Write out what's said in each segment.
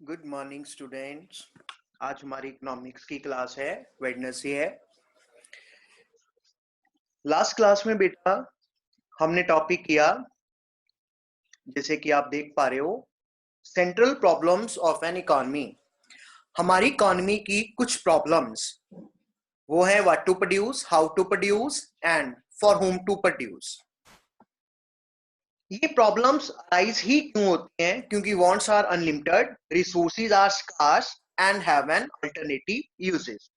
Good morning students. आज हमारी economics की क्लास है, वेडनेसडे है। लास्ट क्लास में बेटा हमने टॉपिक किया, जैसे कि आप देख पा रहे हो, central problems of an economy. हमारी इकोनॉमी की कुछ प्रॉब्लम्स वो है what to produce, how to produce and for whom to produce. ये प्रॉब्लम्स अराइज ही क्यों होती हैं? क्योंकि wants are unlimited, resources are scarce and have an alternative uses.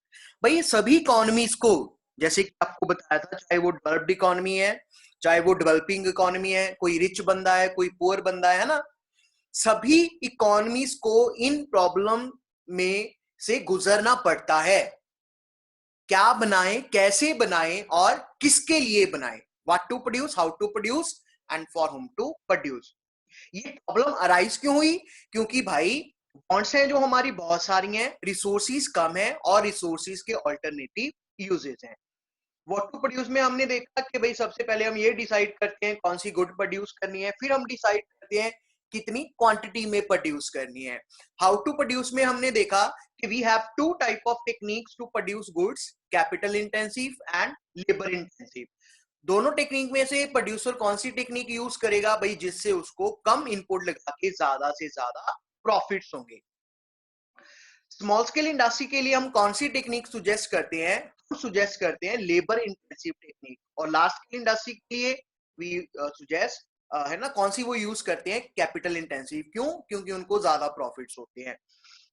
भाई सभी इकोनॉमीज को, जैसे कि आपको बताया था, चाहे वो डेवलप्ड इकोनॉमी है, चाहे वो डेवलपिंग इकोनॉमी है, कोई रिच बंदा है, कोई पुअर बंदा है ना, सभी इकोनॉमीज को इन प्रॉब्लम में से गुजरना पड़ता है। क्या बनाएं, कैसे बनाएं और किसके लिए बनाएं? What to produce, how to produce and for whom to produce. ये प्रॉब्लम अराइज क्यों हुई? क्योंकि भाई बॉन्ड्स हैं जो हमारी बहुत सारी हैं, रिसोर्सेज कम है और रिसोर्सेज के ऑल्टरनेटिव यूजेस हैं। व्हाट टू प्रोड्यूस में हमने देखा कि भाई सबसे पहले हम ये डिसाइड करते हैं कौन सी गुड प्रोड्यूस करनी है, फिर हम डिसाइड करते हैं कितनी क्वांटिटी में प्रोड्यूस करनी है। हाउ टू प्रोड्यूस में हमने देखा कि we have two type of techniques to produce goods, capital intensive and labour intensive. दोनों टेक्निक में से प्रोड्यूसर कौन सी टेक्निक यूज करेगा भाई, जिससे उसको कम इनपुट लगा के ज्यादा से ज्यादा प्रॉफिट्स होंगे। स्मॉल स्केल इंडस्ट्री के लिए हम कौन सी टेक्निक सुजेस्ट करते हैं? हम सुजेस्ट करते हैं लेबर इंटेंसिव टेक्निक। और लार्ज स्केल इंडस्ट्री के लिए वी सुजेस्ट, है ना, कौन सी वो यूज करते हैं? Capital intensive. क्यों? क्योंकि उनको ज्यादा प्रॉफिट्स होते हैं।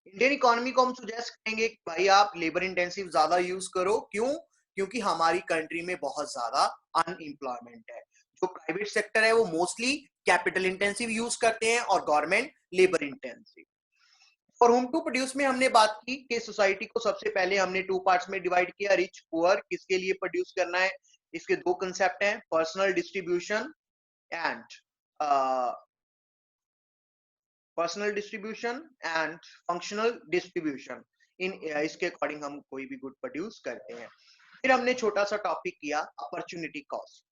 इंडियन इकोनॉमी को हम सुजेस्ट करेंगे कि भाई आप लेबर इंटेंसिव ज्यादा यूज करो। क्यों? क्योंकि हमारी कंट्री में बहुत ज्यादा अनएम्प्लॉयमेंट है। जो प्राइवेट सेक्टर है वो मोस्टली कैपिटल इंटेंसिव यूज करते हैं और गवर्नमेंट लेबर इंटेंसिव। और होम टू प्रोड्यूस में हमने बात की कि सोसाइटी को सबसे पहले हमने टू पार्ट्स में डिवाइड किया, रिच पुअर, किसके लिए प्रोड्यूस करना है। इसके दो कंसेप्ट हैं, personal distribution and personal distribution and functional distribution. इन इसके अकॉर्डिंग हम कोई भी गुड प्रोड्यूस करते हैं। फिर हमने छोटा सा टॉपिक किया अपॉर्चुनिटी कॉस्ट।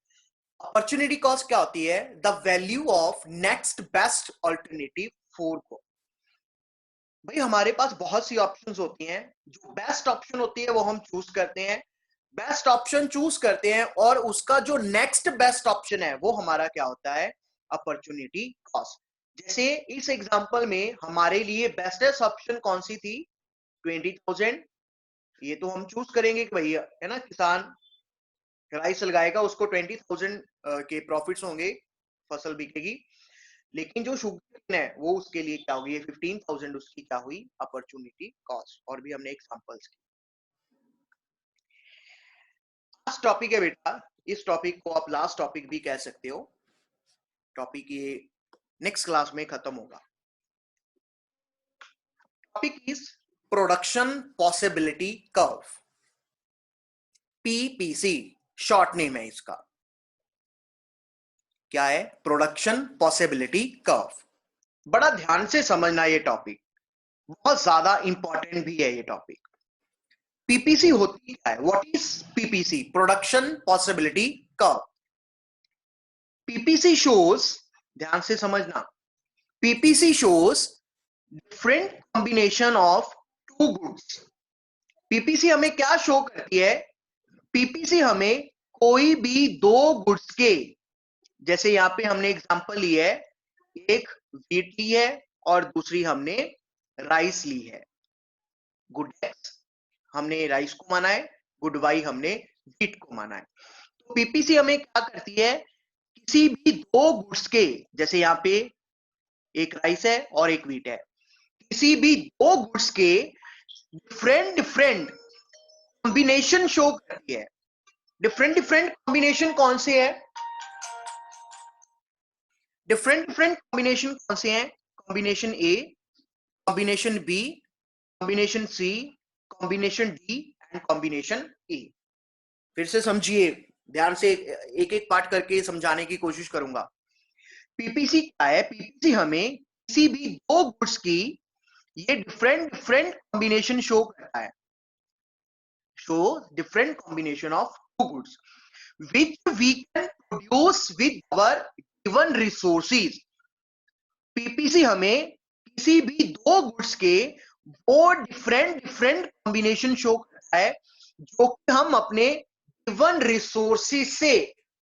अपॉर्चुनिटी कॉस्ट क्या होती है? The value of next best alternative for good. भाई हमारे पास बहुत सी ऑप्शंस होती हैं, जो बेस्ट ऑप्शन होती है वो हम चूज करते हैं। बेस्ट ऑप्शन चूज करते हैं और उसका जो नेक्स्ट बेस्ट ऑप्शन है वो हमारा क्या होता है? Opportunity cost. जैसे इस एग्जांपल में हमारे लिए बेस्टेस्ट ऑप्शन कौन सी थी? 20,000। ये तो हम चूज करेंगे कि भैया, है ना, किसान राइस लगाएगा, उसको 20,000 के प्रॉफिट्स होंगे, फसल बिकेगी। लेकिन जो शुगर है वो उसके लिए क्या होगी? 15,000 उसकी क्या हुई? Opportunity cost. और भी हमने एग्जांपल्स की। लास्ट टॉपिक है बेटा, इस टॉपिक को आप लास्ट टॉपिक भी कह सकते हो। टॉपिक ये नेक्स्ट क्लास में खत्म होगा। Topic is production possibility curve, PPC short name है इसका। क्या है? Production possibility curve. बड़ा ध्यान से समझना ये टॉपिक, बहुत ज्यादा इंपॉर्टेंट भी है ये टॉपिक। पीपीसी होती क्या है? What is PPC? Production possibility curve. PPC shows, ध्यान से समझना, PPC shows different combination of two goods. PPC हमें क्या शो करती है? पीपीसी हमें कोई भी दो गुड्स के, जैसे यहां पे हमने एग्जांपल ली है, एक व्हीट ली है और दूसरी हमने राइस ली है। गुड एक्स हमने राइस को माना है, गुड वाई हमने व्हीट को माना है। तो पीपीसी हमें क्या करती है? किसी भी दो गुड्स के, जैसे यहाँ पे एक राइस है और एक व्हीट है, किसी भी दो गुड्स के डिफरेंट डिफरेंट कॉम्बिनेशन शो करती है। डिफरेंट डिफरेंट कॉम्बिनेशन कौन से है? डिफरेंट डिफरेंट कॉम्बिनेशन कौन से हैं? Combination A, combination B, combination C, combination D and combination A. फिर से समझिए, ध्यान से एक एक पार्ट करके समझाने की कोशिश करूंगा। पीपीसी क्या है? पीपीसी हमें किसी भी दो गुड्स की ये डिफरेंट डिफरेंट कॉम्बिनेशन शो करता है। Show different combination of two goods which we can produce with our given resources। PPC हमें किसी भी दो गुड्स के वो डिफरेंट डिफरेंट कॉम्बिनेशन शो करता है जो कि हम अपने गिवन रिसोर्सेज से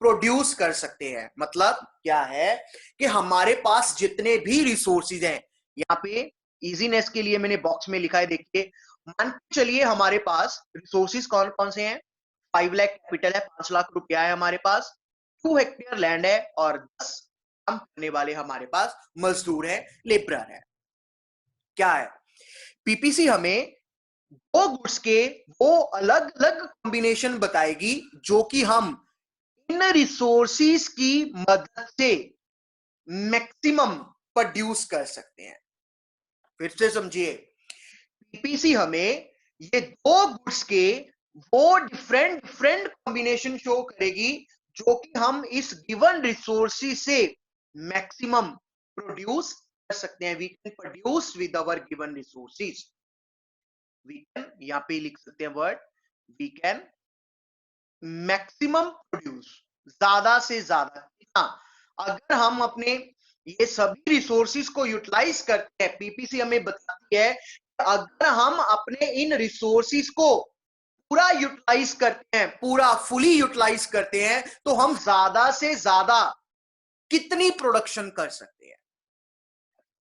प्रोड्यूस कर सकते हैं। मतलब क्या है कि हमारे पास जितने भी रिसोर्सेज हैं, यहाँ पे इजीनेस के लिए मैंने बॉक्स में लिखा है, देखिए, मान के चलिए हमारे पास रिसोर्सेज कौन कौन से हैं। 5 लाख कैपिटल है, 5 लाख रुपया है हमारे पास, 2 हेक्टेयर लैंड है और 10 काम करने वाले हमारे पास मजदूर है, लेबरर है। क्या है, पीपीसी हमें दो गुड्स के वो अलग अलग कॉम्बिनेशन बताएगी जो कि हम इन रिसोर्सेज की मदद से मैक्सिमम प्रोड्यूस कर सकते हैं। फिर से समझिए, पीपीसी हमें ये दो गुड्स के वो डिफरेंट डिफरेंट कॉम्बिनेशन शो करेगी जो कि हम इस गिवन रिसोर्सेज से मैक्सिमम प्रोड्यूस कर सकते हैं। We can produce with our given resources. We can, यहां पे लिख सकते हैं word, we can maximum produce, ज्यादा से ज्यादा कितना। अगर हम अपने ये सभी रिसोर्सेज को यूटिलाइज करते हैं, पीपीसी हमें बताती है अगर हम अपने इन रिसोर्सेज को पूरा यूटिलाइज करते हैं, पूरा फुली यूटिलाइज करते हैं, तो हम ज्यादा से ज्यादा कितनी प्रोडक्शन कर सकते हैं।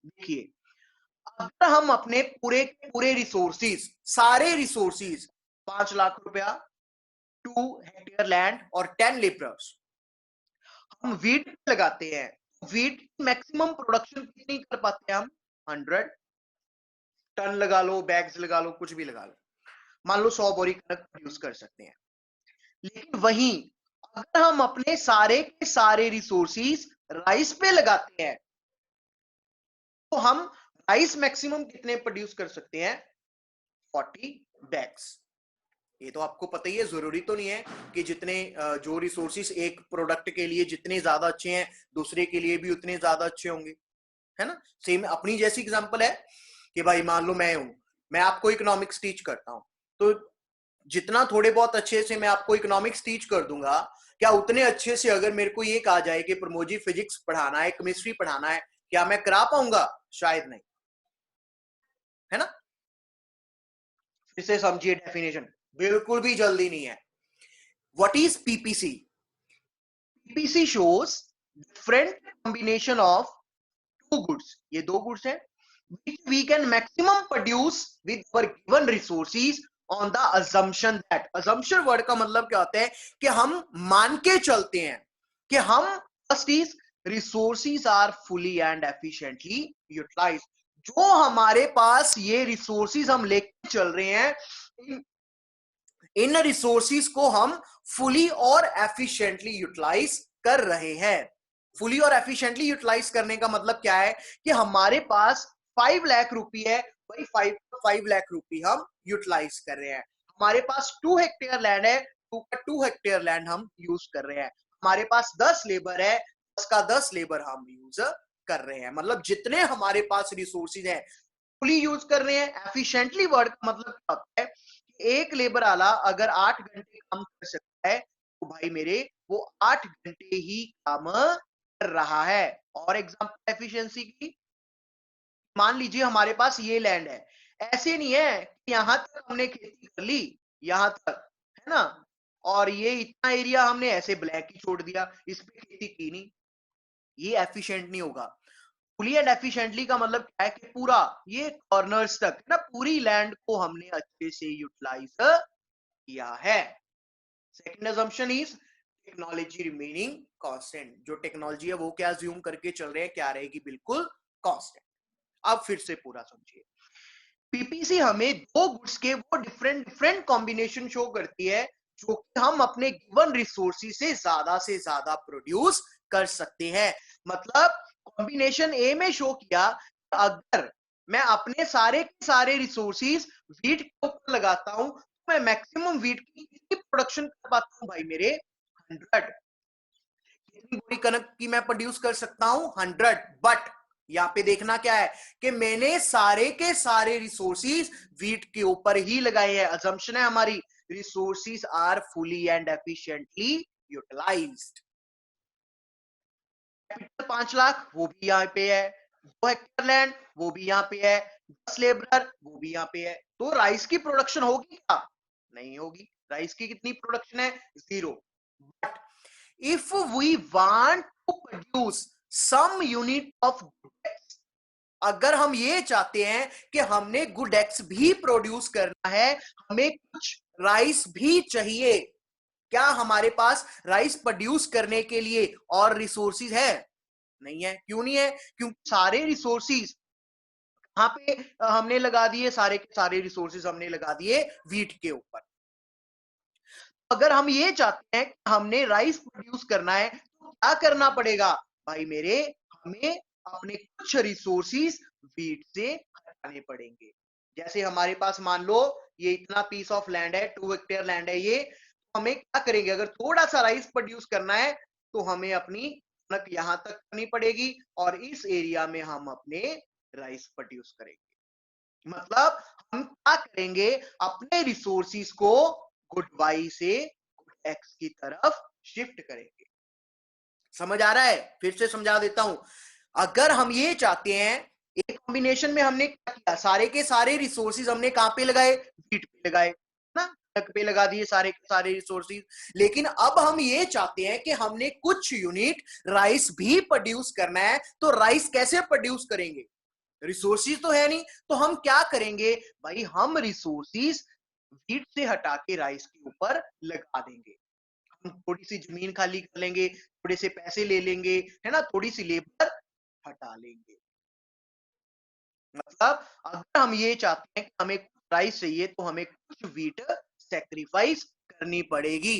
देखिए, अगर हम अपने पूरे पूरे रिसोर्सेज, सारे रिसोर्सेज, 5 लाख रुपया, 2 हेक्टेयर लैंड और 10 लेबरर्स, हम वीट लगाते हैं, वीट की मैक्सिमम प्रोडक्शन कितनी कर पाते हैं हम? 100 टन लगा लो, बैग्स लगा लो, कुछ भी लगा लो, मान लो 100 बोरी कनक प्रोड्यूस कर सकते हैं। लेकिन वहीं अगर हम अपने सारे के सारे रिसोर्सेज राइस पे लगाते हैं तो हम राइस मैक्सिमम कितने प्रोड्यूस कर सकते हैं? 40 बैग्स। ये तो आपको पता ही है, जरूरी तो नहीं है कि जितने जो रिसोर्सेज एक प्रोडक्ट के लिए जितने ज्यादा अच्छे हैं दूसरे के लिए भी उतने ज्यादा अच्छे होंगे, है ना। सेम अपनी जैसी एग्जांपल है कि भाई मान लो मैं हूं, मैं आपको इकोनॉमिक्स टीच करता हूं, तो जितना थोड़े बहुत अच्छे से मैं आपको इकोनॉमिक्स टीच कर दूंगा, क्या उतने अच्छे से अगर मेरे को ये कहा जाए कि प्रमोद जी फिजिक्स पढ़ाना है, केमिस्ट्री पढ़ाना है, क्या मैं करा पाऊंगा? शायद नहीं, है ना। फिर से समझिए डेफिनेशन, बिल्कुल भी जल्दी नहीं है। What is PPC? PPC shows different combination of two goods, ये दो गुड्स हैं, which we can maximum produce with our given resources on the assumption that, assumption word का मतलब क्या होता है कि हम मान के चलते हैं कि हम first is resources are fully and efficiently utilize. जो हमारे पास ये रिसोर्सेज हम लेके चल रहे हैं, इन रिसोर्सेज को हम फुली और एफिशिएंटली यूटिलाइज कर रहे हैं। फुली और एफिशिएंटली यूटिलाइज करने का मतलब क्या है कि हमारे पास 5 लाख रुपए है, भाई 5 लाख रुपए हम यूटिलाइज कर रहे हैं। हमारे पास 2 हेक्टेयर लैंड है, 2 हेक्टेयर लैंड हम यूज कर रहे हैं। हमारे पास 10 लेबर है, 10 का 10 लेबर हम यूज कर रहे हैं। मतलब जितने हमारे पास रिसोर्सेज हैं फुली यूज कर रहे हैं। एफिशिएंटली वर्ड का मतलब क्या होता है, एक लेबर वाला अगर 8 घंटे काम कर सकता है तो भाई मेरे वो 8 घंटे ही काम कर रहा है। और एग्जांपल एफिशिएंसी की, मान लीजिए हमारे पास ये लैंड है, ऐसे नहीं है कि यहां तक हमने खेती कर ली, यहां तक, है ना, और ये इतना एरिया हमने ऐसे ब्लैक ही छोड़ दिया, इस पे खेती की नहीं, ये एफिशिएंट नहीं होगा। फुली एंड एफिशिएंटली का मतलब क्या है कि पूरा ये कॉर्नर्स तक ना पूरी लैंड को हमने अच्छे से यूटिलाइज किया है। Second assumption is technology remaining constant. जो टेक्नोलॉजी है वो क्या अज्यूम करके चल रहे हैं, क्या रहेगी? बिल्कुल कांस्टेंट। अब फिर से पूरा समझिए, पीपीसी हमें दो गुड्स के वो डिफरेंट डिफरेंट कॉम्बिनेशन शो करती है जो कि हम अपने गिवन रिसोर्सेज से ज्यादा प्रोड्यूस कर सकते हैं। मतलब कॉम्बिनेशन ए में शो किया, अगर मैं अपने सारे के सारे रिसोर्सेज वीट के ऊपर लगाता हूं तो मैं मैक्सिमम वीट की कितनी प्रोडक्शन कर पाता हूं? भाई मेरे 100। कितनी बोरी कनक की मैं प्रोड्यूस कर सकता हूं? 100। बट यहाँ पे देखना क्या है कि मैंने सारे के सारे रिसोर्सेज वीट के ऊपर ही लगाए हैं। अजम्पशन है हमारी, resources are fully and efficiently utilized. Capital 5 lakh वो भी यहाँ पे है, 2 हेक्टेयर लैंड वो भी यहाँ पे है, 10 लेबरर वो भी यहाँ पे है, तो राइस की प्रोडक्शन होगी क्या? नहीं होगी। राइस की कितनी प्रोडक्शन है? 0। But if we want to produce some unit of good X, अगर हम ये चाहते हैं कि हमने गुडेक्स भी प्रोड्यूस करना है, हमें कुछ राइस भी चाहिए, क्या हमारे पास राइस प्रोड्यूस करने के लिए और रिसोर्सेज है? नहीं है। क्यों नहीं है? क्योंकि सारे रिसोर्सेज कहां पे हमने लगा दिए, सारे के सारे रिसोर्सेज हमने लगा दिए वीट के ऊपर। अगर हम ये चाहते हैं कि हमने राइस प्रोड्यूस करना है तो क्या करना पड़ेगा भाई मेरे? हमें अपने कुछ रिसोर्सेज वीट से हटाने पड़ेंगे। जैसे हमारे पास मान लो ये इतना पीस ऑफ लैंड है, 2 हेक्टेयर लैंड है ये, तो हमें क्या करेंगे? अगर थोड़ा सा राइस प्रोड्यूस करना है तो हमें अपनी कनक यहां तक करनी पड़ेगी और इस एरिया में हम अपने राइस प्रोड्यूस करेंगे। मतलब हम क्या करेंगे? अपने रिसोर्सेज को गुड वाई से गुड एक्स की तरफ शिफ्ट करेंगे। समझ आ रहा है? फिर से समझा देता हूं। अगर हम ये चाहते हैं, एक कॉम्बिनेशन में हमने क्या किया, सारे के सारे रिसोर्सेज हमने कहां पे लगाए? वीट पे लगाए ना, कनक पे लगा दिए सारे के सारे रिसोर्सेज। लेकिन अब हम ये चाहते हैं कि हमने कुछ यूनिट राइस भी प्रोड्यूस करना है, तो राइस कैसे प्रोड्यूस करेंगे? रिसोर्सेज तो है नहीं, तो हम क्या करेंगे भाई? हम रिसोर्सेज वीट से हटा के राइस के ऊपर लगा देंगे। हम थोड़ी सी जमीन खाली कर लेंगे, थोड़े से पैसे ले लेंगे, है ना, थोड़ी सी लेबर हटा लेंगे। मतलब अगर हम ये चाहते हैं कि हमें राइस चाहिए तो हमें कुछ वीट सेक्रीफाइस करनी पड़ेगी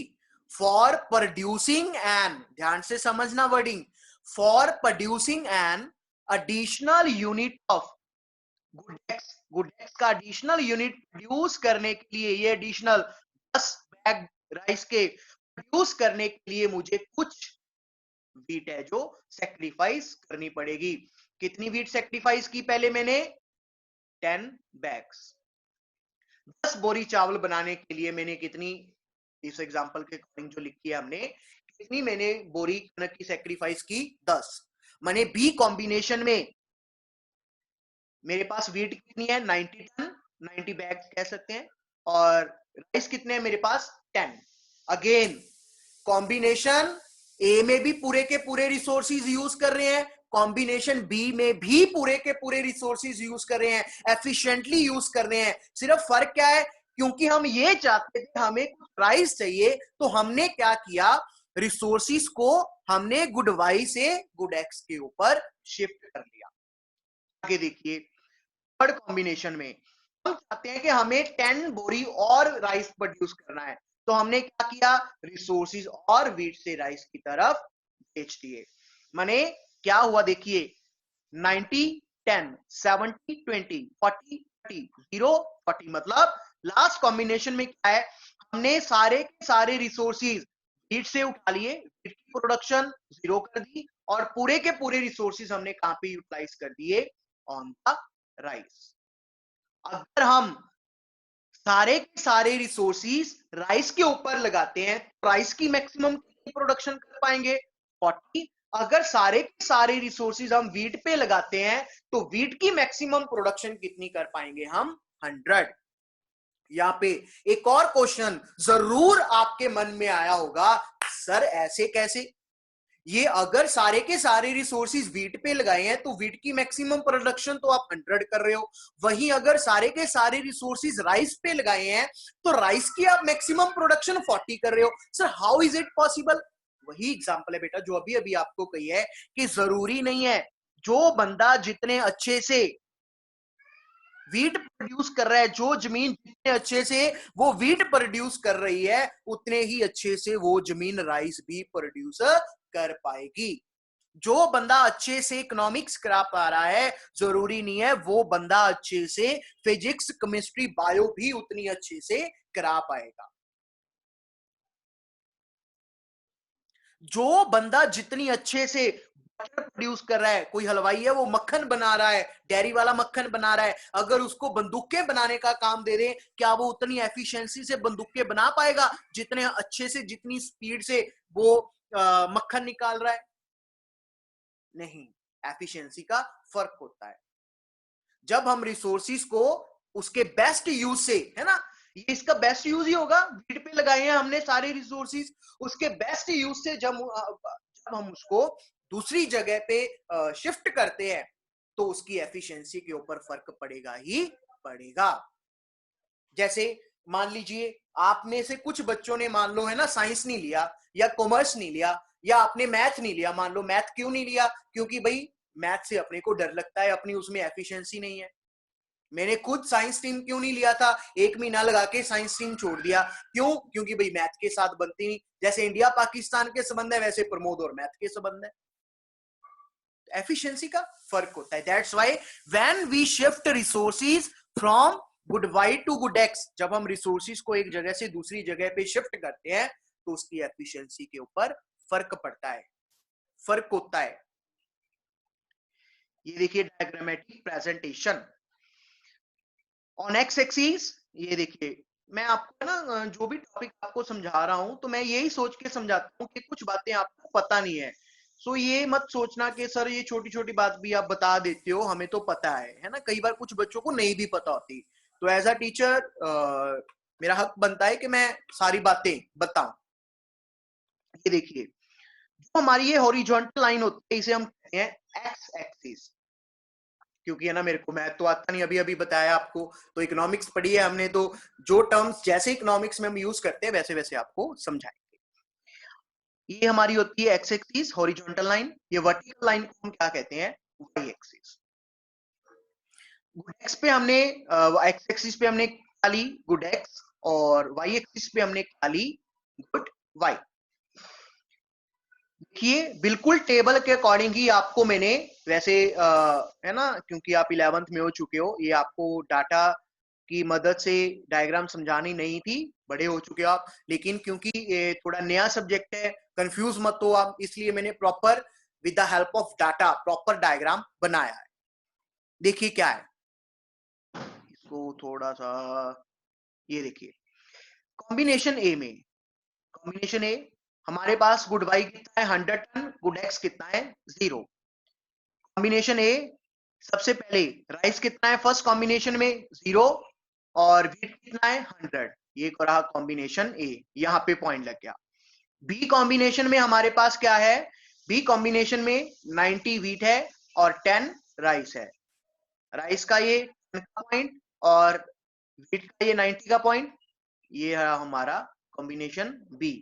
फॉर प्रोड्यूसिंग एन, ध्यान से समझना wording, for producing an additional unit of good X. Good X का एडिशनल यूनिट प्रोड्यूस करने के लिए, ये एडिशनल 10 बैग राइस के प्रोड्यूस करने के लिए मुझे कुछ वीट है जो सेक्रीफाइस करनी पड़ेगी। कितनी वीट सेक्रीफाइस की पहले मैंने? 10 बैग्स। 10 बोरी चावल बनाने के लिए मैंने कितनी, इस एग्जांपल के अकॉर्डिंग जो लिखी है हमने, कितनी मैंने बोरी कनक की सेक्रीफाइस की? 10। मैंने बी कॉम्बिनेशन में मेरे पास वीट कितनी है? 90 टन, 90 बैग कह सकते हैं। और राइस कितने हैं मेरे पास? 10। अगेन कॉम्बिनेशन ए में भी पूरे के पूरे रिसोर्सेज यूज कर रहे हैं, कॉम्बिनेशन बी में भी पूरे के पूरे रिसोर्सेज यूज कर रहे हैं, एफिशिएंटली यूज कर रहे हैं। सिर्फ फर्क क्या है? क्योंकि हम ये चाहते थे हमें कुछ राइस चाहिए, तो हमने क्या किया? रिसोर्सेज को हमने गुड वाई से गुड एक्स के ऊपर शिफ्ट कर लिया। आगे देखिए, थर्ड कॉम्बिनेशन में हम चाहते हैं कि हमें 10 बोरी और राइस प्रोड्यूस करना है, तो हमने क्या किया? रिसोर्सेज और वीट से राइस की तरफ बेच दिए। माने क्या हुआ देखिए, 90 10, 70 20, 40 30, 0 40। मतलब लास्ट कॉम्बिनेशन में क्या है? हमने सारे के सारे रिसोर्सेज वीट से उठा लिए, वीट की प्रोडक्शन 0 कर दी, और पूरे के पूरे रिसोर्सेज हमने कहां पे यूटिलाइज कर दिए? On the rice. अगर हम सारे के सारे रिसोर्सेज राइस के ऊपर लगाते हैं तो राइस की मैक्सिमम कितनी प्रोडक्शन कर पाएंगे? 40। अगर सारे के सारे रिसोर्सेज हम वीट पे लगाते हैं तो वीट की मैक्सिमम प्रोडक्शन कितनी कर पाएंगे हम? 100। यहाँ पे एक और क्वेश्चन जरूर आपके मन में आया होगा, सर ऐसे कैसे? ये अगर सारे के सारे रिसोर्सेज वीट पे लगाए हैं तो वीट की मैक्सिमम प्रोडक्शन तो आप 100 कर रहे हो, वहीं अगर सारे के सारे रिसोर्सेज राइस पे लगाए हैं तो राइस की आप मैक्सिमम प्रोडक्शन 40 कर रहे हो। Sir how is it possible? वही एग्जांपल है बेटा जो अभी अभी आपको कही है कि जरूरी नहीं है जो बंदा जितने अच्छे से वीट प्रोड्यूस कर रहा है, जो जमीन जितने अच्छे से वो वीट प्रोड्यूस कर रही है, उतने ही अच्छे से वो जमीन राइस भी प्रोड्यूस कर पाएगी। जो बंदा अच्छे से इकोनॉमिक्स करा पा रहा है, जरूरी नहीं है वो बंदा अच्छे से फिजिक्स केमिस्ट्री बायो भी उतनी अच्छे से करा पाएगा। जो बंदा जितनी अच्छे से बटर प्रोड्यूस कर रहा है, कोई हलवाई है वो मक्खन बना रहा है, डेयरी वाला मक्खन बना रहा है, अगर उसको बंदूकें बनाने का काम दे दें, क्या वो उतनी एफिशिएंसी से बंदूकें बना पाएगा जितने अच्छे से, जितनी स्पीड से वो मक्खन निकाल रहा है? नहीं। एफिशिएंसी का फर्क होता है। जब हम रिसोर्सिस को उसके बेस्ट यूज से, है ना, ये इसका बेस्ट यूज ही होगा, ग्रिड पे लगाए हैं हमने सारे रिसोर्सिस, उसके बेस्ट यूज से जब हम उसको दूसरी जगह पे शिफ्ट करते हैं तो उसकी एफिशिएंसी के ऊपर फर्क पड़ेगा ही पड़ेगा। जैसे मान लीजिए आप में से कुछ बच्चों ने मान लो, है ना, साइंस नहीं लिया या कॉमर्स नहीं लिया या आपने मैथ नहीं लिया। मान लो मैथ क्यों नहीं लिया? क्योंकि भाई मैथ से अपने को डर लगता है, अपनी उसमें एफिशिएंसी नहीं है। मैंने खुद साइंस स्ट्रीम क्यों नहीं लिया था, 1 महीना लगा के साइंस स्ट्रीम छोड़ दिया। क्यों? क्योंकि भाई मैथ के साथ बनती नहीं। जैसे इंडिया पाकिस्तान के संबंध है वैसे प्रमोद और मैथ के संबंध है। एफिशिएंसी का फर्क होता है। That's why when we shift resources from good Y to good X, जब हम रिसोर्सेज को एक जगह से दूसरी जगह पे शिफ्ट करते हैं तो उसकी एफिशिएंसी के ऊपर फर्क पड़ता है, फर्क होता है। ये देखिए diagrammatic presentation on x axis. ये देखिए मैं आपको ना जो भी टॉपिक आपको समझा रहा हूं तो मैं यही सोच के समझाता हूं कि कुछ बातें आपको पता नहीं है। सो ये मत सोचना कि सर ये छोटी छोटी बात भी आप बता देते हो, हमें तो पता है ना। कई बार कुछ बच्चों को नहीं भी पता होती, तो एज अ टीचर मेरा हक बनता है कि मैं सारी बातें बताऊं। ये देखिए जो हमारी ये हॉरिजॉन्टल लाइन होती है इसे हम कहते हैं एक्स एक्सिस। क्योंकि है ना मेरे को मैथ तो आता नहीं, अभी अभी बताया आपको, तो इकोनॉमिक्स पढ़ी है हमने, तो जो टर्म्स जैसे इकोनॉमिक्स में हम यूज करते हैं वैसे वैसे आपको समझाएंगे। ये हमारी होती है एक्स एक्सिस हॉरिजॉन्टल लाइन। ये वर्टिकल लाइन को हम क्या कहते हैं? Y axis. गुड एक्स पे हमने एक्स एक्सिस पे हमने क्या ली? Good X. और वाई एक्सिस पे हमने क्या ली? Good Y. देखिए बिल्कुल टेबल के अकॉर्डिंग ही आपको मैंने वैसे है ना, क्योंकि आप 11th में हो चुके हो, ये आपको डाटा की मदद से डायग्राम समझानी नहीं थी, बड़े हो चुके हो आप। लेकिन क्योंकि ये थोड़ा नया सब्जेक्ट है, कंफ्यूज मत हो आप, इसलिए मैंने proper with the help of data proper diagram बनाया है। देखिए क्या है, इसको थोड़ा सा, ये देखिए कॉम्बिनेशन ए में, कॉम्बिनेशन ए हमारे पास गुड वाई कितना है? 100 टन। गुड एक्स कितना है? 0। कॉम्बिनेशन ए सबसे पहले राइस कितना है फर्स्ट कॉम्बिनेशन में? 0। और वीट कितना है? 100। ये रहा कॉम्बिनेशन ए, यहां पे पॉइंट लग गया। बी कॉम्बिनेशन में हमारे पास क्या है? बी कॉम्बिनेशन में 90 वीट है और 10 राइस है। राइस का ये 10 का पॉइंट और वीट का ये 90 का पॉइंट। ये है हमारा कॉम्बिनेशन बी।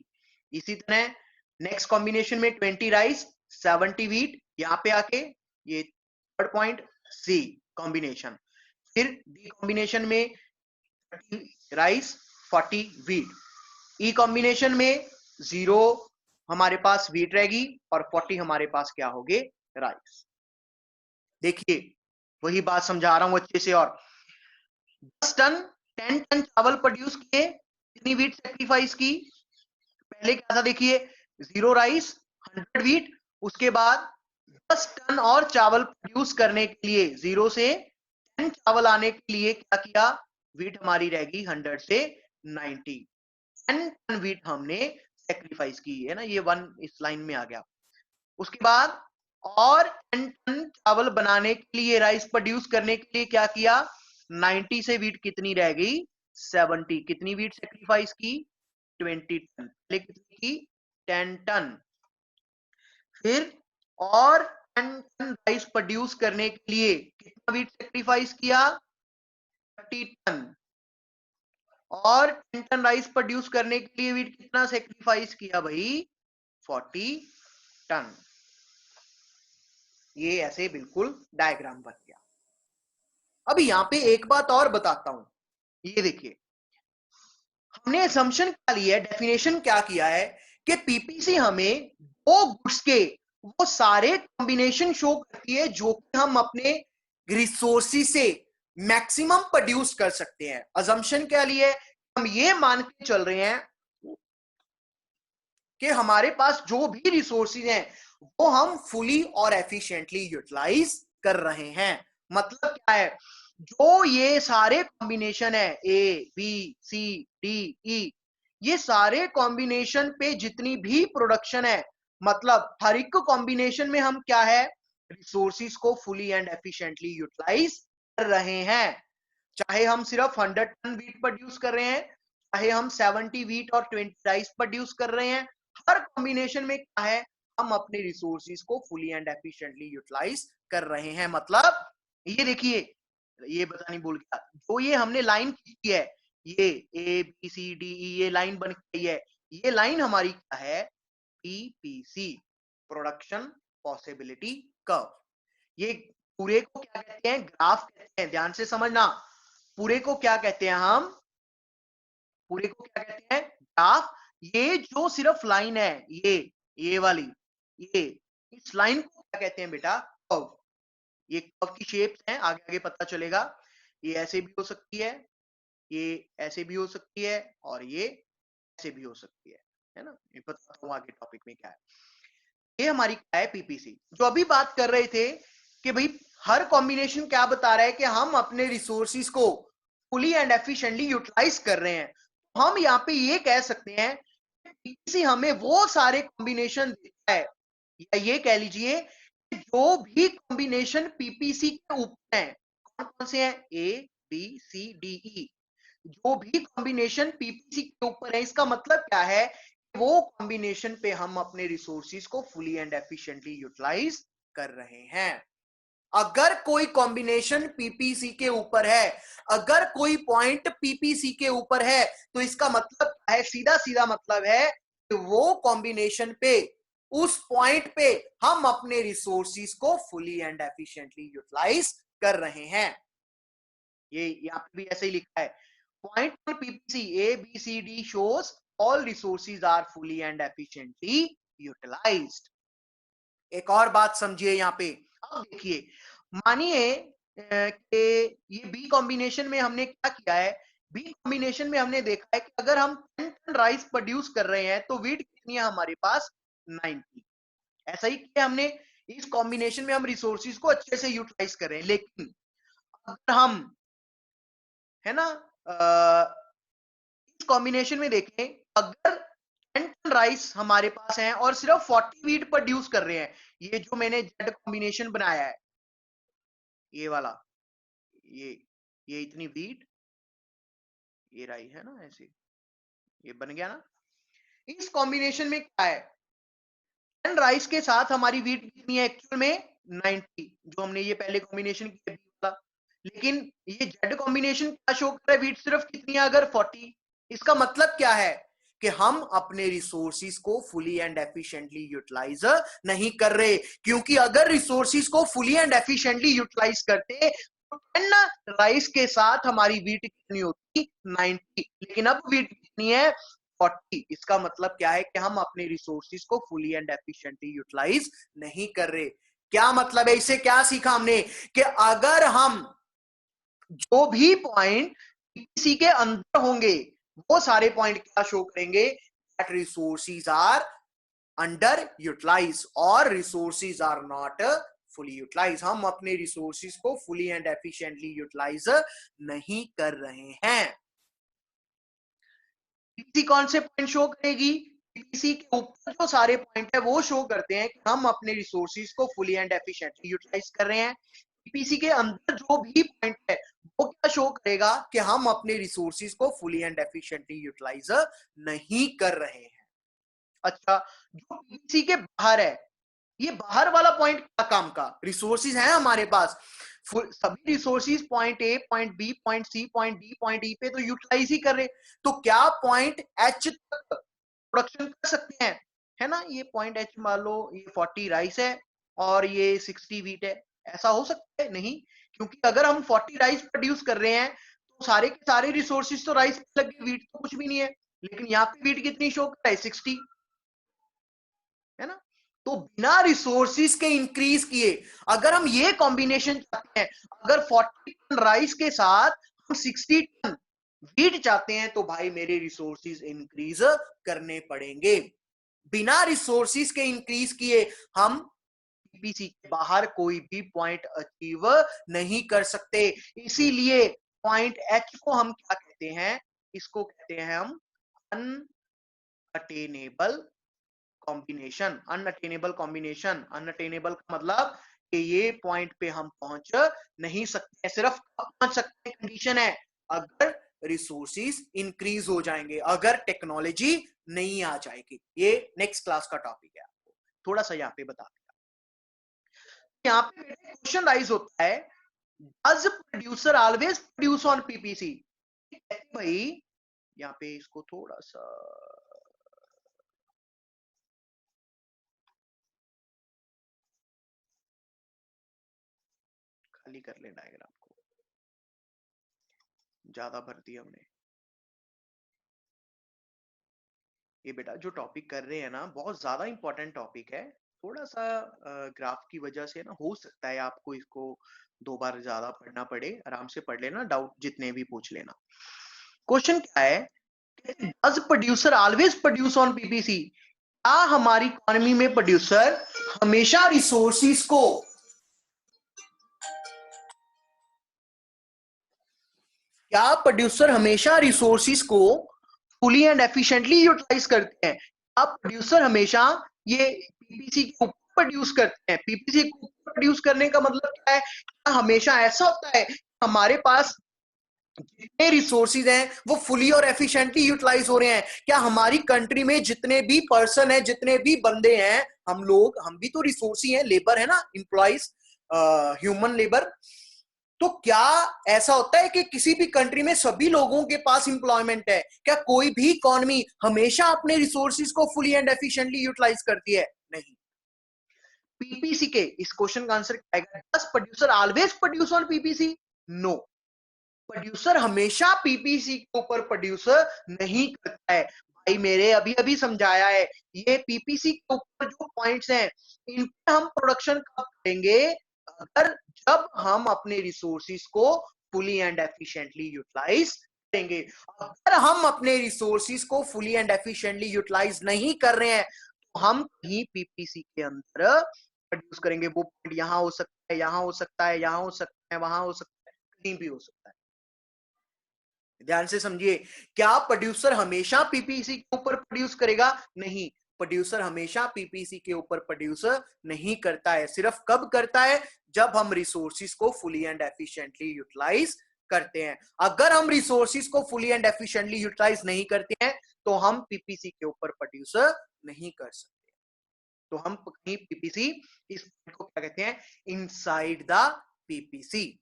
इसी तरह नेक्स्ट कॉम्बिनेशन में 20 राइस 70 वीट, यहां पे आके ये थर्ड पॉइंट सी कॉम्बिनेशन। फिर डी कॉम्बिनेशन में 30 राइस 40 वीट। ई कॉम्बिनेशन में 0 हमारे पास वीट रहेगी और 40 हमारे पास क्या होगे? राइस। देखिए वही बात समझा रहा हूं अच्छे से। और 10 टन चावल प्रोड्यूस किए, कितनी वीट सेक्रीफाइस की? पहले क्या था देखिए, 0 राइस 100 वीट। उसके बाद 10 टन और चावल प्रोड्यूस करने के लिए 0 से 10 चावल आने के लिए क्या किया? वीट हमारी रहेगी 100 से 90। 10 टन वीट हमने सेक्रीफाइस की है ना, ये 1 इस लाइन में आ गया। उसके बाद और 10 टन चावल बनाने के लिए, राइस प्रोड्यूस करने के लिए क्या किया? 90 से वीट कितनी रह गई? 70। कितनी वीट सेक्रीफाइस की? 20 टन। पहले कितनी की? 10 टन। फिर और 10 टन राइस प्रोड्यूस करने के लिए कितना वीट सेक्रीफाइस किया? 30 टन। और 10 टन राइस प्रोड्यूस करने के लिए वीट कितना सेक्रीफाइस किया भाई? 40 टन। ये ऐसे बिल्कुल डायग्राम बन गया। अब यहां पे एक बात और बताता हूं। ये देखिए हमने असम्पशन क्या लिया है, डेफिनेशन क्या किया है कि पीपीसी हमें दो गुड्स के वो सारे कॉम्बिनेशन शो करती है जो कि हम अपने रिसोर्सेज से मैक्सिमम प्रोड्यूस कर सकते हैं। असम्पशन क्या लिए? हम ये मान के चल रहे हैं कि हमारे पास जो भी रिसोर्सेज हैं वो हम फुली और एफिशिएंटली यूटिलाइज कर रहे हैं। मतलब क्या है? जो ये सारे कॉम्बिनेशन है A B C D E, ये सारे कॉम्बिनेशन पे जितनी भी प्रोडक्शन है, मतलब हर एक कॉम्बिनेशन में हम क्या है? रिसोर्सिस को फुली एंड एफिशिएंटली यूटिलाइज कर रहे हैं। चाहे हम सिर्फ 100 टन वीट प्रोड्यूस कर रहे हैं, चाहे हम 70 वीट और 20 राइस प्रोड्यूस कर रहे हैं, हर कॉम्बिनेशन में क्या है, हम अपने रिसोर्सिस को फुली एंड एफिशिएंटली यूटिलाइज कर रहे हैं। मतलब ये देखिए, ये बतानी भूल गया, जो ये हमने लाइन खींची है, ये A B C D E, ये लाइन बन गई है, ये लाइन हमारी क्या है, पीपीसी, प्रोडक्शन पॉसिबिलिटी कर्व। ये पूरे को क्या कहते हैं, ग्राफ कहते हैं, ध्यान से समझना। पूरे को क्या कहते हैं हम, पूरे को क्या कहते हैं, ग्राफ। ये जो सिर्फ लाइन है, ये वाली, ये इस लाइन को क्या कहते हैं बेटा, कर्व। ये कर्व की शेप्स हैं, आगे आगे पता चलेगा। ये ऐसे भी हो सकती है, ये ऐसे भी हो सकती है, और ये ऐसे भी हो सकती है ना। ये बताता हूँ आगे टॉपिक में क्या है। ये हमारी क्या है, पीपीसी। जो अभी बात कर रहे थे कि भाई हर कॉम्बिनेशन क्या बता रहा है कि हम अपने रिसोर्सिस को फुली एंड एफिशिएंटली यूटिलाइज कर रहे हैं। तो हम यहाँ पे ये कह सकते हैं कि पीपीसी हमें वो सारे कॉम्बिनेशन देता है, या ये कह लीजिए कि जो भी कॉम्बिनेशन पीपीसी के ऊपर है, कौन कौन से हैं, A B C D E, जो भी कॉम्बिनेशन पीपीसी के ऊपर है, इसका मतलब क्या है, वो कॉम्बिनेशन पे हम अपने रिसोर्सिस को फुली एंड एफिशिएंटली यूटिलाइज कर रहे हैं। अगर कोई कॉम्बिनेशन पीपीसी के ऊपर है, अगर कोई पॉइंट पीपीसी के ऊपर है, तो इसका मतलब है, सीधा सीधा मतलब है कि वो कॉम्बिनेशन पे, उस पॉइंट पे हम अपने रिसोर्सिस को फुली एंड एफिशिएंटली यूटिलाइज कर रहे हैं। ये यहाँ पे भी ऐसे ही लिखा है, point on PPC A, B, C, D shows all resources are fully and efficiently utilized। एक और बात समझिए यहाँ पे, अब देखिए, मानिए कि ये बी कॉम्बिनेशन में हमने क्या किया है, बी कॉम्बिनेशन में हमने देखा है कि अगर हम 10 टन राइस प्रोड्यूस कर रहे हैं तो वीट कितनी है हमारे पास, 90। ऐसा ही किया हमने, इस कॉम्बिनेशन में हम रिसोर्सिस को अच्छे से यूटिलाइज कर रहे हैं। लेकिन अगर हम, है ना, इस कॉम्बिनेशन में देखें, अगर 10 टन राइस हमारे पास है और सिर्फ 40 वीट प्रोड्यूस कर रहे हैं, ये जो मैंने जेड कॉम्बिनेशन बनाया है, ये वाला, ये ये इतनी वीट, ये राई है ना, ऐसे ये बन गया ना। इस कॉम्बिनेशन में क्या है, 10 राइस के साथ हमारी वीट कितनी है एक्चुअल में, 90, जो हमने ये पहले कॉम्बिनेशन किया वाला। लेकिन ये जेड कॉम्बिनेशन क्या शो कर रहा है, वीट सिर्फ कितनी है, अगर 40। इसका मतलब क्या है कि हम अपने रिसोर्सिस को फुली एंड एफिशिएंटली यूटिलाइज नहीं कर रहे, क्योंकि अगर रिसोर्सिस को फुली एंड एफिशिएंटली यूटिलाइज करते तो 10 राइस के साथ हमारी वीट कितनी होती, 90। लेकिन अब वीट कितनी है, 40। इसका मतलब क्या है कि हम अपने रिसोर्सिस को फुली एंड एफिशिएंटली यूटिलाइज नहीं कर रहे। क्या मतलब है, इससे क्या सीखा हमने, कि अगर हम जो भी पॉइंट किसी के अंदर होंगे, वो सारे पॉइंट क्या शो करेंगे, that resources are under utilize और resources are not fully utilize. हम अपने रिसोर्सेज को फुली एंड एफिशिएंटली यूटिलाइज नहीं कर रहे हैं। पीपीसी कौन से पॉइंट शो करेगी, पीपीसी के ऊपर जो सारे पॉइंट है वो शो करते हैं कि हम अपने रिसोर्सेज को फुली एंड एफिशिएंटली यूटिलाइज कर रहे हैं। पीपीसी के अंदर जो भी पॉइंट है वो क्या शो करेगा, कि हम अपने रिसोर्सेज को फुली एंड एफिशिएंटली यूटिलाइज नहीं कर रहे हैं। अच्छा, जो पीपीसी के बाहर है, ये बाहर वाला पॉइंट क्या काम का, रिसोर्सेज है हमारे पास, सभी resources point A, point B, point C, point D, point E पे तो यूटिलाइज ही कर रहे। तो क्या पॉइंट एच तक प्रोडक्शन कर सकते हैं, है ना। ये पॉइंट एच मान लो, ये 40 राइस है और ये 60 वीट है, ऐसा हो सकता है, नहीं। क्योंकि अगर हम 40 राइस प्रोड्यूस कर रहे हैं तो सारे के सारे रिसोर्सेज तो राइस पे लगे, वीट तो कुछ भी नहीं है। लेकिन यहाँ पे वीट कितनी शो कर रहा है, 60, है ना। तो बिना रिसोर्सिस के इंक्रीज किए अगर हम ये कॉम्बिनेशन चाहते हैं, अगर 40 टन राइस के साथ हम 60 टन वीट चाहते हैं, तो भाई मेरे रिसोर्सिस इंक्रीज करने पड़ेंगे। बिना रिसोर्सिस के इंक्रीज किए हम पीपीसी के बाहर कोई भी पॉइंट अचीव नहीं कर सकते। इसीलिए पॉइंट एच को हम क्या कहते हैं, इसको कहते हैं हम unattainable combination. Unattainable combination, unattainable का मतलब ये पॉइंट पे हम पहुंच नहीं सकते। सिर्फ पहुंच सकते कंडीशन है अगर रिसोर्सेज इंक्रीज हो जाएंगे, अगर टेक्नोलॉजी नहीं आ जाएगी। ये नेक्स्ट क्लास का टॉपिक है, आपको थोड़ा सा यहाँ पे बता दिया। यहाँ पे क्वेश्चन राइज होता है, does producer always produce on PPC? भाई यहाँ पे इसको थोड़ा सा खाली कर लेना डायग्राम को, ज्यादा भर दिया हमने। ये बेटा जो टॉपिक कर रहे हैं ना, बहुत ज्यादा इंपॉर्टेंट टॉपिक है। थोड़ा सा ग्राफ की वजह से ना हो सकता है आपको इसको 2 बार ज्यादा पढ़ना पड़े। आराम से पढ़ लेना, डाउट जितने भी पूछ लेना। क्वेश्चन क्या है, does producer always produce on PPC? क्या हमारी इकोनॉमी में प्रोड्यूसर हमेशा रिसोर्सिस को क्या प्रोड्यूसर हमेशा रिसोर्सिस को फुली एंड एफिशिएंटली यूटिलाइज करते हैं? अब प्रोड्यूसर हमेशा ये पीपीसी के ऊपर प्रोड्यूस करते हैं। पीपीसी के ऊपर प्रोड्यूस करने का मतलब क्या है? हमेशा ऐसा होता है हमारे पास जितने रिसोर्सेज हैं वो फुली और एफिशिएंटली यूटिलाइज हो रहे हैं? क्या हमारी कंट्री में जितने भी पर्सन है, जितने भी बंदे हैं, हम भी तो रिसोर्स ही हैं, लेबर है ना, इंप्लॉइज, ह्यूमन लेबर। तो क्या ऐसा होता है कि किसी भी कंट्री में सभी लोगों के पास इंप्लॉयमेंट है? क्या कोई भी इकोनॉमी हमेशा अपने रिसोर्सेज को फुली एंड एफिशिएंटली यूटिलाइज करती है? नहीं। पीपीसी के इस क्वेश्चन का आंसर क्या है? Does producer always produce on PPC? No, producer हमेशा पीपीसी के ऊपर प्रोड्यूसर नहीं करता है। भाई मेरे अभी अभी समझाया है, ये पीपीसी के ऊपर जो पॉइंट्स हैं इन पे हम प्रोडक्शन कब करेंगे? अगर जब हम अपने रिसोर्सेज को फुली एंड एफिशिएंटली यूटिलाइज करेंगे। अगर हम अपने रिसोर्सेज को फुली एंड एफिशिएंटली यूटिलाइज नहीं कर रहे हैं तो हम कहीं पीपीसी के अंदर प्रोड्यूस करेंगे। वो पॉइंट यहाँ हो सकता है, यहाँ हो सकता है, यहाँ हो सकता है, वहां हो सकता है, कहीं भी हो सकता है। ध्यान से समझिए, क्या प्रोड्यूसर हमेशा पीपीसी के ऊपर प्रोड्यूस करेगा? नहीं, प्रोड्यूसर हमेशा पीपीसी के ऊपर प्रोड्यूसर नहीं करता है। सिर्फ कब करता है? जब हम रिसोर्सिस को फुली एंड एफिशिएंटली यूटिलाइज करते हैं। अगर हम रिसोर्सिस को फुली एंड एफिशिएंटली यूटिलाइज नहीं करते हैं तो हम पीपीसी के ऊपर प्रोड्यूसर नहीं कर सकते। तो हम कहीं पीपीसी, इस को क्या कहते हैं? Inside the PPC.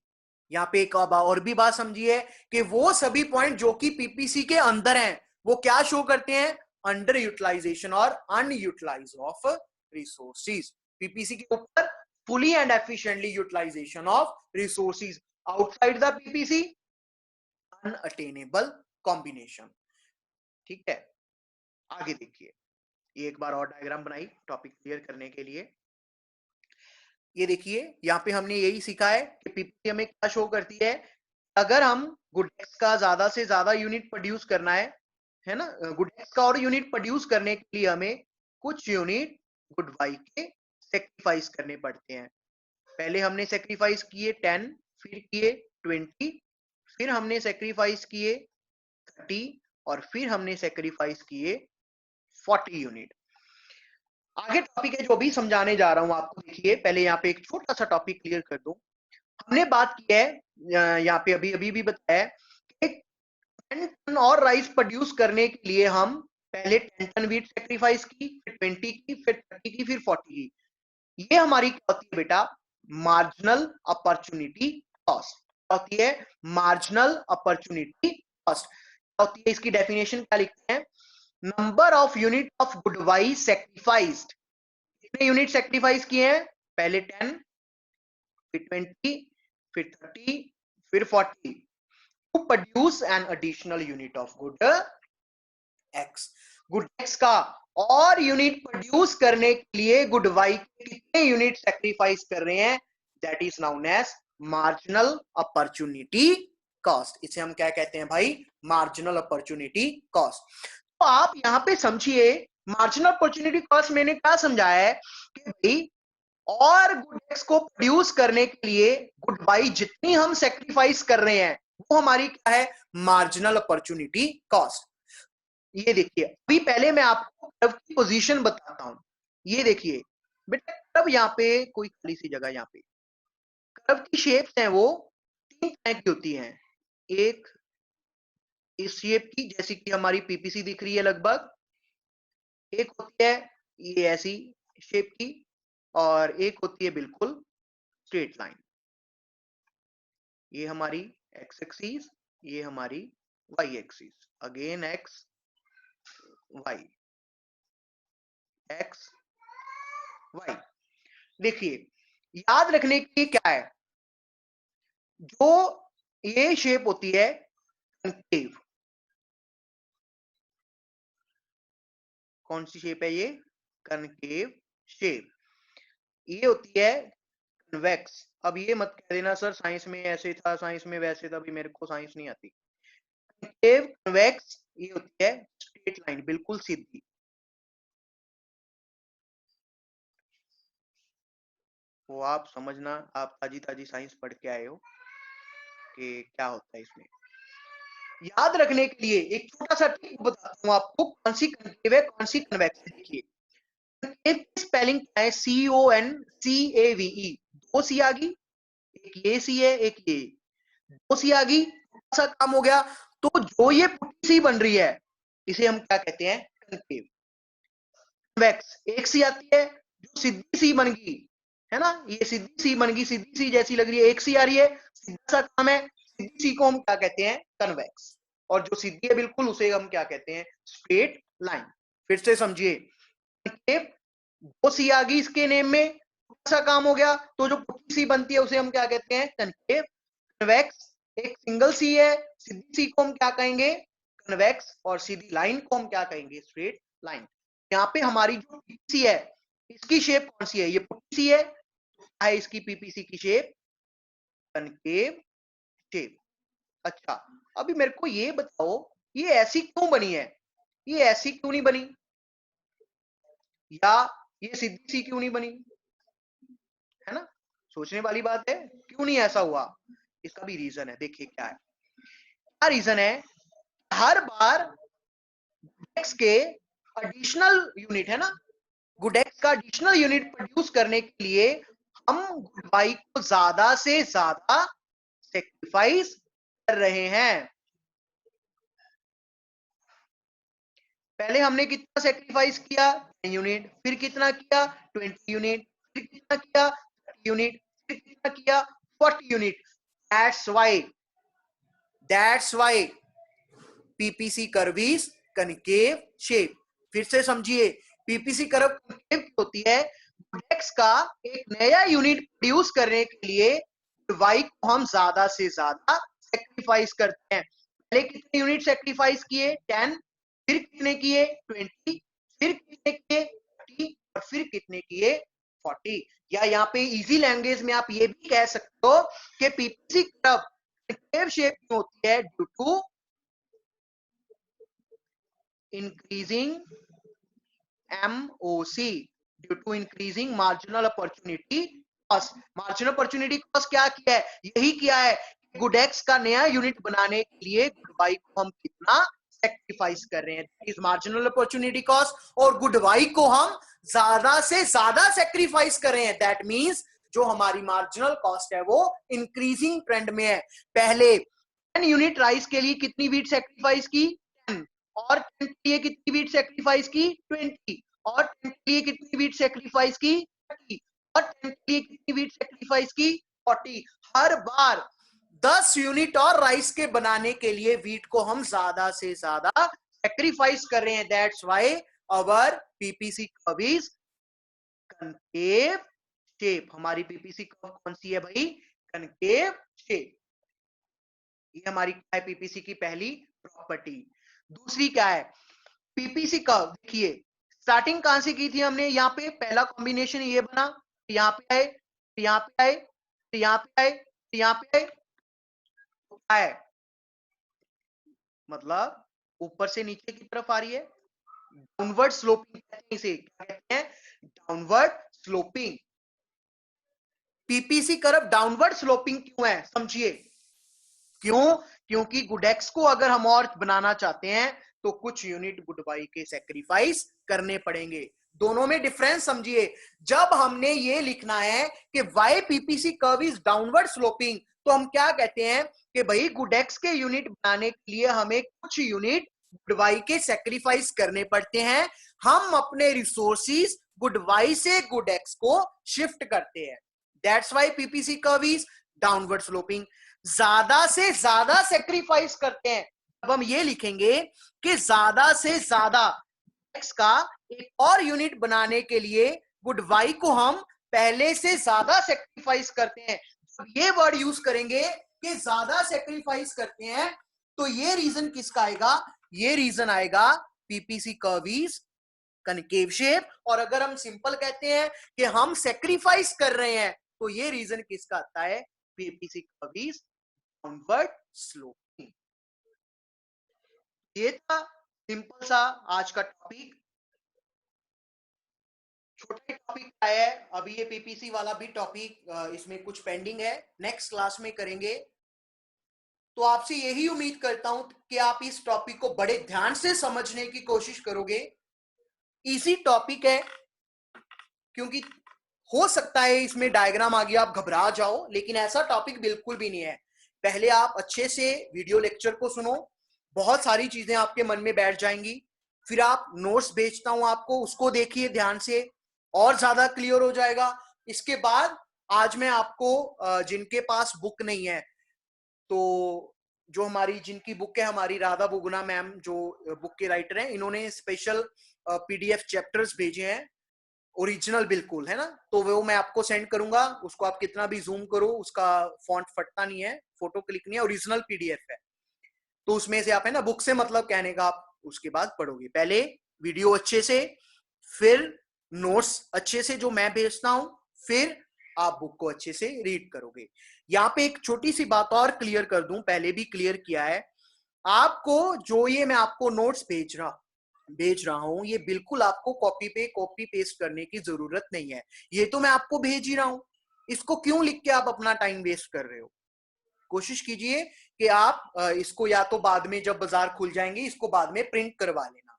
यहाँ पे एक और भी बात समझिए कि वो सभी पॉइंट जो कि पीपीसी के अंदर हैं वो क्या शो करते हैं? अंडर यूटिलाइजेशन और अनयूटिलाइज ऑफ रिसोर्सेज। पीपीसी के ऊपर fully and efficiently utilization of resources, outside the PPC unattainable combination. ठीक है, आगे देखिए, ये एक बार और डायग्राम बनाई टॉपिक क्लियर करने के लिए। ये देखिए, यहाँ पे हमने यही सीखा है कि पीपीसी हमें क्या शो करती है। अगर हम गुडेक्स का ज्यादा से ज्यादा यूनिट प्रोड्यूस करना है ना, गुडेक्स का और यूनिट प्रोड्यूस करने के लिए हमें कुछ यूनिट गुडवाई के सेक्रीफाइस करने पड़ते हैं। पहले हमने सेक्रीफाइस किए 10, फिर किए 20, फिर हमने सेक्रीफाइस किए 30 और फिर हमने सेक्रीफाइस किए 40 यूनिट। आगे टॉपिक है जो भी समझाने जा रहा हूं आपको। देखिए, पहले यहाँ पे एक छोटा सा टॉपिक क्लियर कर दूं। हमने बात की है, यहाँ पे अभी अभी भी बताया कि 10 टन और राइस प्रोड्यूस करने के लिए हम पहले 10 टन व्हीट सेक्रीफाइस की, फिर 20 की, फिर 30 की, फिर 40 की। ये हमारी क्या होती है बेटा? मार्जिनल अपॉर्चुनिटी कॉस्ट होती है। मार्जिनल अपॉर्चुनिटी कॉस्ट होती है। इसकी डेफिनेशन क्या लिखते हैं? Number of unit of good Y sacrificed. कितने यूनिट सेक्रीफाइस किए हैं? पहले 10, फिर 20, फिर 30, फिर 40 to produce an additional unit of good X. Good X का और यूनिट प्रोड्यूस करने के लिए गुड वाई कितने यूनिट सेक्रीफाइस कर रहे हैं? That is known as marginal opportunity cost. इसे हम क्या कहते हैं भाई? Marginal opportunity cost. तो आप यहां पे समझिए, मार्जिनल अपॉर्चुनिटी कॉस्ट मैंने क्या समझाया है कि भाई और गुड एक्स को प्रोड्यूस करने के लिए गुड वाई जितनी हम सेक्रीफाइस कर रहे हैं वो हमारी क्या है? Marginal opportunity cost. ये देखिए, अभी पहले मैं आपको कर्व की पोजीशन बताता हूं। ये देखिए, बेटा कर्व यहाँ पे कोई खाली सी जगह, यहाँ पे कर्व की शेप्स हैं वो 3 तरह की होती हैं। एक इस शेप की, जैसे कि हमारी पीपीसी दिख रही है लगभग, एक होती है ये ऐसी शेप की, और एक होती है बिल्कुल स्ट्रेट लाइन। ये हमारी एक्स एक्सिस, ये हमारी Y axis, again X Y, X Y. देखिए याद रखने के लिए क्या है, जो ये शेप होती है कनकेव, कौन सी शेप है ये, कनकेव शेप। ये होती है कन्वेक्स। अब ये मत कह देना सर साइंस में ऐसे था, साइंस में वैसे था, अभी मेरे को साइंस नहीं आती। कनकेव कन्वेक्स ये होती है स्ट्रेट लाइन, बिल्कुल सीधी। वो आप समझना, आप ताजी ताजी साइंस पढ़ के आए हो कि क्या होता है इसमें। याद रखने के लिए एक छोटा सा ट्रिक बताता हूँ आपको, कौन सी कनकेव है कौन सी कन्वेक्स है। देखिए कनकेव की स्पेलिंग क्या है, CONCAVE, दो सी आ गई, एक ये सी है एक ये, दो सी आ गई, सा काम हो गया। तो जो ये पुट्टी सी बन रही है इसे हम क्या कहते हैं, कनकेव। कन्वेक्स एक सी आती है जो सीधी सी बन गई, है ना, ये सीधी सी बन गई, सीधी सी जैसी लग रही है, एक सी आ रही है, सीधा सा काम है, सीधी सी को हम क्या कहते हैं, कन्वेक्स। और जो सीधी है बिल्कुल उसे हम क्या कहते हैं, स्ट्रेट लाइन। फिर से समझिए, कनकेव दो सी आ गई इसके नेम में, सा काम हो गया, तो जो पुट्टी सी बनती है उसे हम क्या कहते हैं, कनकेव। कन्वेक्स एक सिंगल सी है, सीधी सी को हम क्या कहेंगे, कन्वेक्स, और सीधी लाइन को हम क्या कहेंगे, स्ट्रेट लाइन। यहाँ पे हमारी जो पीपीसी है इसकी शेप कौन सी है, ये पीपीसी है, तो है इसकी पीपीसी की शेप कनकेव शेप। अच्छा अभी मेरे को ये बताओ, ये ऐसी क्यों बनी है, ये ऐसी क्यों नहीं बनी, या ये सीधी सी क्यों नहीं बनी, है ना, सोचने वाली बात है, क्यों नहीं ऐसा हुआ। इसका भी रीजन है, देखिए क्या है, क्या रीजन है। हर बार गुडेक्स के एडिशनल यूनिट, है ना, गुडेक्स का एडिशनल यूनिट प्रोड्यूस करने के लिए हम गुड बाई को ज्यादा से ज्यादा सेक्रीफाइस कर रहे हैं। पहले हमने कितना सेक्रीफाइस किया, 10 यूनिट, फिर कितना किया, 20 यूनिट, फिर कितना किया, 30 यूनिट, फिर कितना किया, 40 unit. That's why PPC curve is concave shape. फिर से समझिए, पीपीसी कर्व कनकेव होती है, गुडेक्स का एक नया यूनिट प्रोड्यूस करने के लिए वाई को हम ज्यादा से ज्यादा सेक्रीफाइस करते हैं। पहले कितने यूनिट सेक्रीफाइस किए, 10, फिर कितने किए, 20, फिर कितने किए, 30, और फिर कितने किए, 40। या यहाँ पे इजी लैंग्वेज में आप ये भी कह सकते हो कि पीपीसी कर्व कनकेव शेप में होती है due to increasing MOC, due to increasing marginal opportunity cost। marginal opportunity cost क्या किया है, यही किया है गुडेक्स का नया यूनिट बनाने के लिए गुड बाई को हम कितना सेक्रीफाइस कर रहे हैं, इस मार्जिनल अपॉर्चुनिटी कॉस्ट, और गुड बाई को हम ज्यादा से ज्यादा सेक्रीफाइस कर रहे हैं। दैट मींस जो हमारी मार्जिनल कॉस्ट है वो इंक्रीजिंग ट्रेंड में है। पहले 10 यूनिट राइस के लिए कितनी वीट सेक्रीफाइस की, 10, और 10 के लिए कितनी वीट सेक्रीफाइस की, 20, और 10 के लिए कितनी वीट सेक्रीफाइस की, 30, और 10 के लिए कितनी वीट सेक्रीफाइस की, 40। हर बार 10 यूनिट और राइस के बनाने के लिए वीट को हम ज्यादा से ज्यादा सेक्रीफाइस कर रहे हैं। That's why our PPC curve is concave shape. हमारी पीपीसी कर्व कौन सी है भाई, कनकेव शेप। ये हमारी क्या है, पीपीसी की पहली प्रॉपर्टी। दूसरी क्या है, पीपीसी कर्व देखिए स्टार्टिंग कहां से की थी हमने, यहाँ पे पहला कॉम्बिनेशन ये बना, यहाँ पे आए, यहाँ पे आए, यहाँ पे आए, यहाँ पे आए, तो क्या है, मतलब ऊपर से नीचे की तरफ आ रही है, डाउनवर्ड स्लोपिंग कहते हैं इसे, क्या कहते हैं, downward sloping. PPC curve downward sloping क्यों है, समझिए क्यों, क्योंकि गुडेक्स को अगर हम और बनाना चाहते हैं तो कुछ यूनिट गुड बाई के सेक्रीफाइस करने पड़ेंगे। दोनों में डिफरेंस समझिए। जब हमने ये लिखना है कि why PPC curve is downward sloping, तो हम क्या कहते हैं कि भाई गुड एक्स के यूनिट बनाने के लिए हमें कुछ यूनिट गुड वाई के सेक्रीफाइस करने पड़ते हैं। हम अपने रिसोर्सिस गुड वाई से गुड एक्स को शिफ्ट करते हैं। That's why PPC curve is downward sloping. ज्यादा से ज्यादा सेक्रीफाइस करते हैं, अब हम ये लिखेंगे कि ज्यादा से ज्यादा एक्स का एक और यूनिट बनाने के लिए गुड वाई को हम पहले से ज्यादा सेक्रीफाइस करते हैं। जब ये वर्ड यूज करेंगे कि ज्यादा सेक्रीफाइस करते हैं, तो ये रीजन किसका आएगा? ये रीजन आएगा PPC curve is concave shape. और अगर हम सिंपल कहते हैं कि हम सेक्रीफाइस कर रहे हैं, तो ये रीजन किसका आता है? PPC curve is downward sloping. ये था सिंपल सा आज का टॉपिक। छोटे टॉपिक आया है, अभी ये पीपीसी वाला भी टॉपिक इसमें कुछ पेंडिंग है, नेक्स्ट क्लास में करेंगे। तो आपसे यही उम्मीद करता हूं कि आप इस टॉपिक को बड़े ध्यान से समझने की कोशिश करोगे। इजी टॉपिक है, क्योंकि हो सकता है इसमें डायग्राम आ गया आप घबरा जाओ, लेकिन ऐसा टॉपिक बिल्कुल भी नहीं है। पहले आप अच्छे से वीडियो लेक्चर को सुनो, बहुत सारी चीजें आपके मन में बैठ जाएंगी। फिर आप नोट्स भेजता हूं आपको, उसको देखिए ध्यान से, और ज्यादा क्लियर हो जाएगा। इसके बाद आज मैं आपको जिनके पास बुक नहीं है, तो जो हमारी जिनकी बुक है, हमारी राधा बुगुना मैम जो बुक के राइटर हैं, इन्होंने स्पेशल पीडीएफ चैप्टर्स भेजे हैं, ओरिजिनल बिल्कुल, है ना। तो वो मैं आपको सेंड करूंगा, उसको आप कितना भी जूम करो उसका फॉन्ट फटता नहीं है, फोटो क्लिक नहीं है, ओरिजिनल पीडीएफ है। तो उसमें से आप, है ना, बुक से मतलब कहने का, आप उसके बाद पढ़ोगे। पहले वीडियो अच्छे से, फिर नोट्स अच्छे से जो मैं भेजता हूं, फिर आप बुक को अच्छे से रीड करोगे। यहाँ पे एक छोटी सी बात और क्लियर कर दूं, पहले भी क्लियर किया है, आपको जो ये मैं आपको नोट्स भेज रहा हूं, ये बिल्कुल आपको कॉपी पेस्ट करने की जरूरत नहीं है। ये तो मैं आपको भेज ही रहा हूं, इसको क्यों लिख के आप अपना टाइम वेस्ट कर रहे हो? कोशिश कीजिए कि आप इसको या तो बाद में जब बाजार खुल जाएंगे इसको बाद में प्रिंट करवा लेना।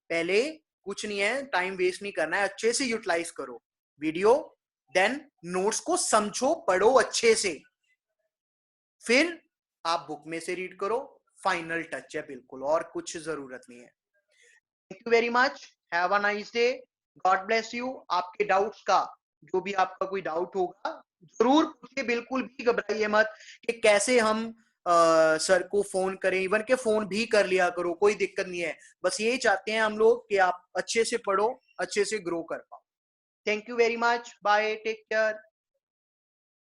पहले कुछ नहीं है, टाइम वेस्ट नहीं करना है, अच्छे से यूटिलाइज करो वीडियो, देन नोट्स को समझो, पढ़ो अच्छे से, फिर आप बुक में से रीड करो। फाइनल टच है बिल्कुल, और कुछ जरूरत नहीं है। Thank you very much, have a nice day, God bless you. आपके डाउट्स का, जो भी आपका कोई डाउट होगा जरूर पूछिए, बिल्कुल भी घबराइए मत कि कैसे हम सर को फोन करें। इवन के फोन भी कर लिया करो, कोई दिक्कत नहीं है। बस यही चाहते हैं हम लोग कि आप अच्छे से पढ़ो, अच्छे से ग्रो कर पाओ। Thank you very much, bye, take care.